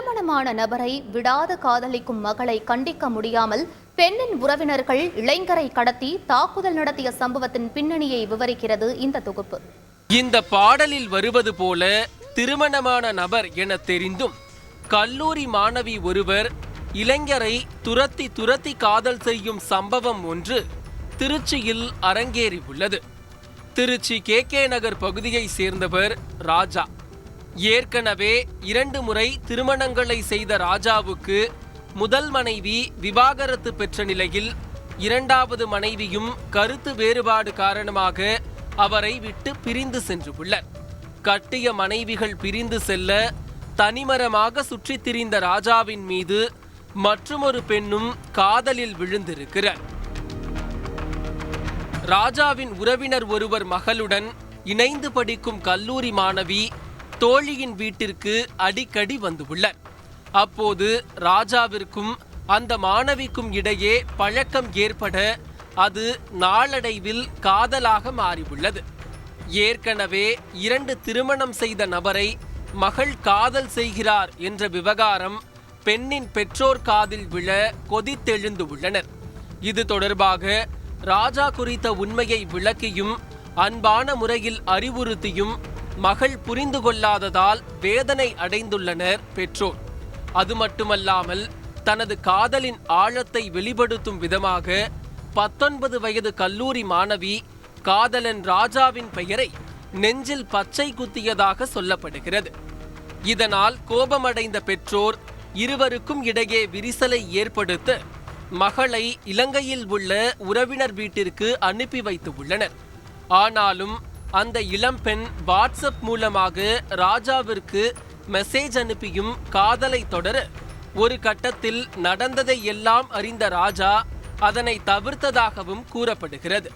திருமணமான நபரை விடாது காதலிக்கும் மகளை கண்டிக்க முடியாமல் பெண்ணின் உறவினர்கள் இளைஞரை கடத்தி தாக்குதல் நடத்திய சம்பவத்தின் பின்னணியை விவரிக்கிறது இந்த தொகுப்பு. இந்த பாடலில் வருவது போல திருமணமான நபர் என தெரிந்தும் கல்லூரி மாணவி ஒருவர் இளைஞரை துரத்தி காதல் செய்யும் சம்பவம் ஒன்று திருச்சியில் அரங்கேறி உள்ளது. திருச்சி KK நகர் பகுதியை சேர்ந்தவர் ராஜா. ஏற்கனவே 2 முறை திருமணங்களை செய்த ராஜாவுக்கு முதல் மனைவி விவாகரத்து பெற்ற நிலையில் 2வது மனைவியும் கருத்து வேறுபாடு காரணமாக அவரை விட்டு பிரிந்து சென்று உள்ளார். கட்டிய மனைவிகள் பிரிந்து செல்ல தனிமரமாக சுற்றித் திரிந்த ராஜாவின் மீது மற்றொரு பெண்ணும் காதலில் விழுந்திருக்கிறார். ராஜாவின் உறவினர் ஒருவர் மகளுடன் இணைந்து படிக்கும் கல்லூரி மாணவி தோழியின் வீட்டிற்கு அடிக்கடி வந்துள்ளார். அப்போது ராஜாவிற்கும் அந்த மாணவிக்கும் இடையே பழக்கம் ஏற்பட அது நாளடைவில் காதலாக மாறியுள்ளது. ஏற்கனவே 2 திருமணம் செய்த நபரை மகள் காதல் செய்கிறார் என்ற விவகாரம் பெண்ணின் பெற்றோர் காதில் விழ கொதித்தெழுந்து உள்ளனர். இது தொடர்பாக ராஜா குறித்த உண்மையை விளக்கியும் அன்பான முறையில் அறிவுறுத்தியும் மகள் புரிந்து கொள்ளாததால் வேதனை அடைந்துள்ளனர் பெற்றோர். அது மட்டுமல்லாமல் தனது காதலின் ஆழத்தை வெளிப்படுத்தும் விதமாக 19 வயது கல்லூரி மாணவி காதலன் ராஜாவின் பெயரை நெஞ்சில் பச்சை குத்தியதாக சொல்லப்படுகிறது. இதனால் கோபமடைந்த பெற்றோர் இருவருக்கும் இடையே விரிசலை ஏற்படுத்த மகளை இலங்கையில் உள்ள உறவினர் வீட்டிற்கு அனுப்பி வைத்து உள்ளனர். ஆனாலும் அந்த இளம்பெண் வாட்ஸ்அப் மூலமாக ராஜாவிற்கு மெசேஜ் அனுப்பியும் காதலை தொடர ஒரு கட்டத்தில் நடந்ததை எல்லாம் அறிந்த ராஜா அதனை தவிர்த்ததாகவும் கூறப்படுகிறது.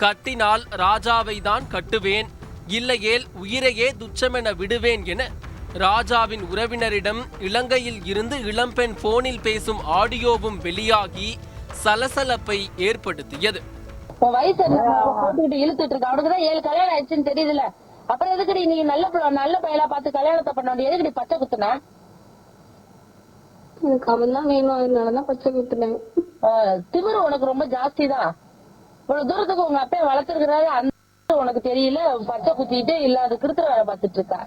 கட்டினால் ராஜாவை தான் கட்டுவேன், இல்லையேல் உயிரையே துச்சமென விடுவேன் என ராஜாவின் உறவினரிடம் இலங்கையில் இருந்து இளம்பெண் போனில் பேசும் ஆடியோவும் வெளியாகி சலசலப்பை ஏற்படுத்தியது. வயசு இழுத்துட்டு இருக்க அவனுக்குதான் 7 கல்யாணம் ஆயிடுச்சுன்னு தெரியுதுல, அப்புறம் எதுக்கு நீங்க நல்ல பையலா பார்த்து கல்யாணத்தை பண்ண வேண்டிய எதுக்கு பச்சை குத்துன? எனக்கு அவன் தான் வேணும், அதனாலதான் பச்சை குத்துனேன். திமிரு உனக்கு ரொம்ப ஜாஸ்தி தான். இவ்வளவு தூரத்துக்கு உங்க அப்பா வளர்த்துருக்கிறாரு, அந்த உனக்கு தெரியல, பச்சை குத்திட்டு இல்லாத கிருத்துற வேலை பார்த்துட்டு இருக்கா.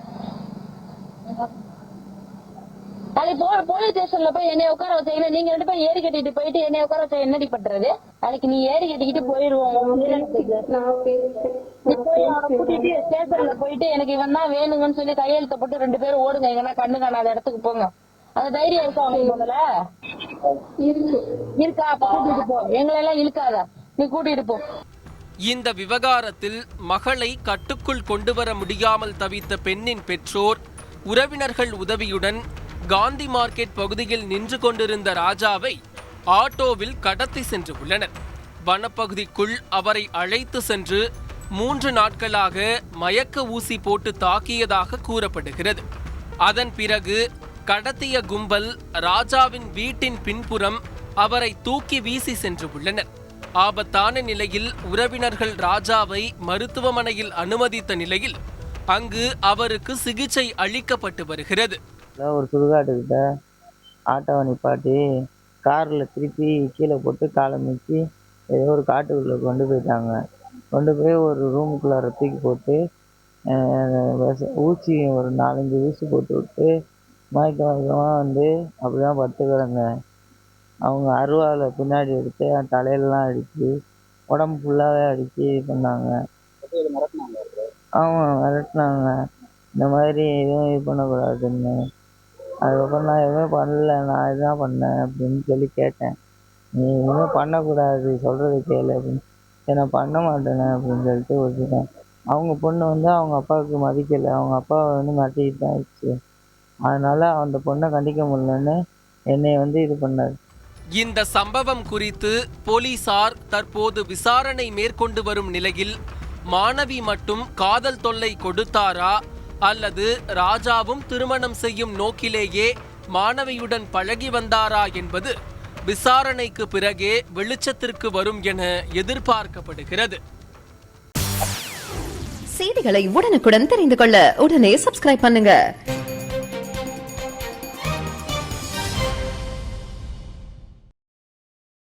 நாளைக்கு போலீஸ் ஸ்டேஷன்ல போய் என்னைய உட்கார வச்சீங்கன்னா நீங்க 2 பேரும் ஏறி கட்டிட்டு போயிட்டு என்னைய உட்கார வச்சா என்னடி பண்றது? நாளைக்கு நீ ஏறி கட்டிக்கிட்டு போயிருவோம். கூட்டிட்டு ஸ்டேஷன்ல போயிட்டு எனக்கு இவன் தான் வேணுங்கன்னு சொல்லி கையெழுத்த போட்டு 2 பேரும் ஓடுங்க, எங்கன்னா கண்ணு காணாத இடத்துக்கு போங்க. அந்த தைரியம் இருக்கா அவங்க முதல்ல? இருக்கா? அப்ப கூட்டிட்டு போ, எங்களெல்லாம் இழுக்காத, நீ கூட்டிட்டு போ. இந்த விவகாரத்தில் மகளை கட்டுக்குள் கொண்டு வர முடியாமல் தவித்த பெண்ணின் பெற்றோர் உறவினர்கள் உதவியுடன் காந்தி மார்க்கெட் பகுதியில் நின்று கொண்டிருந்த ராஜாவை ஆட்டோவில் கடத்தி சென்று உள்ளனர். வனப்பகுதிக்குள் அவரை அழைத்து சென்று 3 நாட்களாக மயக்க ஊசி போட்டு தாக்கியதாக கூறப்படுகிறது. அதன் பிறகு கடத்திய கும்பல் ராஜாவின் வீட்டின் பின்புறம் அவரை தூக்கி வீசி சென்று உள்ளனர். ஆபத்தான நிலையில் உறவினர்கள் ராஜாவை மருத்துவமனையில் அனுமதித்த நிலையில் அங்கு அவருக்கு சிகிச்சை அளிக்கப்பட்டு வருகிறது. ஒரு சுடுகாட்டுக்கிட்ட ஆட்டோவை நிப்பாட்டி காரில் திருப்பி கீழே போட்டு காலை மிச்சி ஏதோ ஒரு காட்டுக்குள்ளே கொண்டு போயிட்டாங்க. கொண்டு போய் ஒரு ரூமுக்குள்ளார தூக்கி போட்டு ஊசி ஒரு 4-5 ஊசி போட்டு விட்டு மயக்கமாக வந்து அப்படி தான் படுத்து கிடந்தேன். அவங்க அருவாளை பின்னாடி எடுத்து என் தலையிலலாம் அடித்து உடம்பு ஃபுல்லாகவே அடித்து பண்ணாங்க. ஆமாம், மிரட்டினாங்க, இந்த மாதிரி எதுவும் இது பண்ணக்கூடாதுன்னு. அதுக்கப்புறம் நான் எதுவுமே பண்ணல, நான் இதுதான் பண்ணேன் அப்படின்னு சொல்லி கேட்டேன். நீ எதுவுமே பண்ணக்கூடாது, சொல்கிறது கேளு அப்படின்னு. சரி நான் பண்ண மாட்டேனே அப்படின்னு சொல்லிட்டு வச்சுட்டேன். அவங்க பொண்ணு வந்து அவங்க அப்பாவுக்கு மதிக்கலை, அவங்க அப்பாவை வந்து மிரட்டிக்கிட்டு தான் ஆயிடுச்சு. அதனால் அந்த பொண்ணை கண்டிக்க முடியலன்னு என்னை வந்து இது பண்ணார். இந்த சம்பவம் குறித்து போலீசார் தற்போது விசாரணை மேற்கொண்டு வரும் நிலையில் மாணவி மட்டும் காதல் தொல்லை கொடுத்தாரா அல்லது ராஜாவும் திருமணம் செய்யும் நோக்கிலேயே மாணவியுடன் பழகி வந்தாரா என்பது விசாரணைக்கு பிறகே வெளிச்சத்திற்கு வரும் என எதிர்பார்க்கப்படுகிறது. செய்திகளை உடனுக்குடன் தெரிந்து கொள்ள உடனே சப்ஸ்கிரைப் பண்ணுங்க.